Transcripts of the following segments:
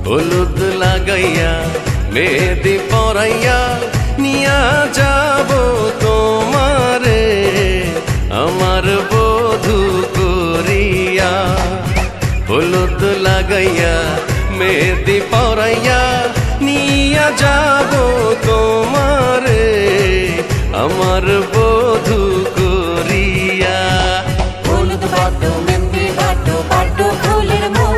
হলুদ লাগাইয়া মেহেদি পরাইয়া নিয়া যাব তোমারে আমার বধূ করিয়া। হলুদ লাগাইয়া মেহেদি পরাইয়া নিয়া যাব তোমারে আমার বধূ করিয়া। হলুদ বাটো মেহেদি বাটো বাটো ফুলের মৌ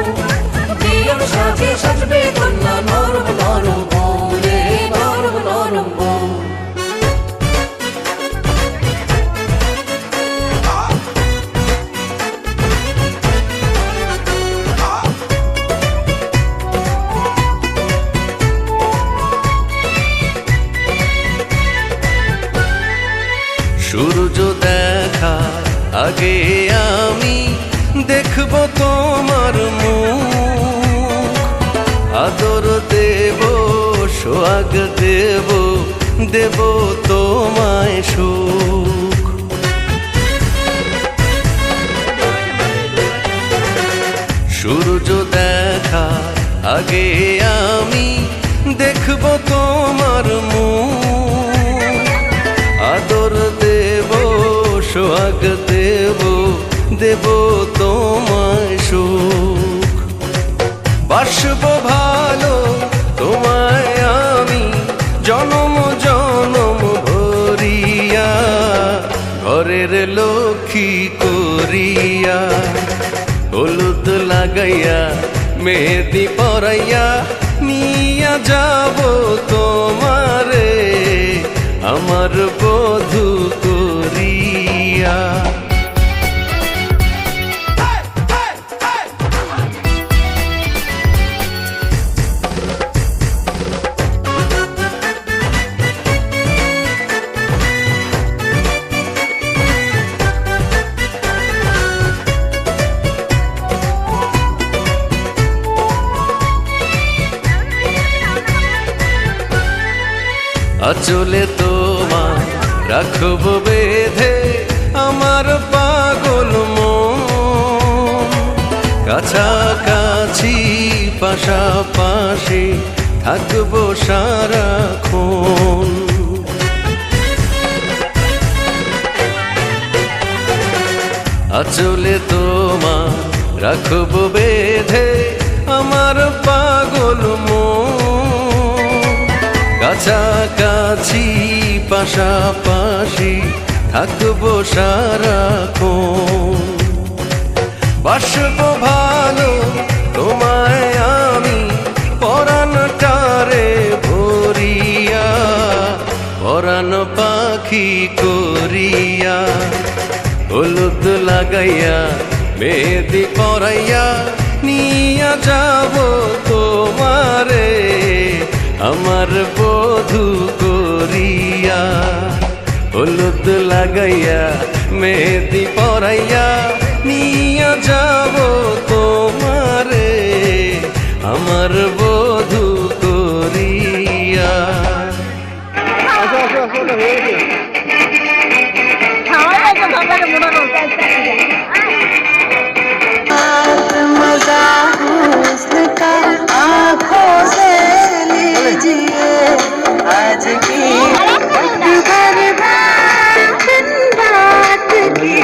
দিয়ম সাজে সাজবে কন্যা নরম নরম বউ রে নরম নরম বউ। সূর্য দেখা আগে আমি দেখব তোমার মুখ, আদর দেব সোহাগ দেব দেব তোমায় সুখ। সূর্য দেখা আগে আমি দেখব তোমার মুখ, আদর দেব সোহাগ দেব দেব তোমায় সুখ। বাসব ভালো তোমায় আমি জনম জনম ভরিয়া ঘরের লক্ষ্মী করিয়া। হলুদ লাগাইয়া মেহেদি পরাইয়া নিয়া যাব তোমারে আমার বধূ করিয়া। আঁচলে তোমার রাখব বেঁধে আমার পাগল মন, কাছাকাছি পাশাপাশি থাকবো সারাক্ষণ। আঁচলে তোমার রাখব বেঁধে আমার পাগল মন, কাছাকাছি পাশাপাশি থাকবো সারাক্ষণ। বাসব ভালো তোমায় আমি পরাণটারে ভরিয়া পরাণ পাখি করিয়া। হলুদ লাগাইয়া মেহেদি পরাইয়া নিয়া যাব তোমারে আমার বধূ করিয়া। হলুদ লাগাইয়া মেহেদি পরাইয়া নিয়া যাব তোমারে আমার বধূ করিয়া। मजा हुस्न का आँखों से लीजिए आज की बात की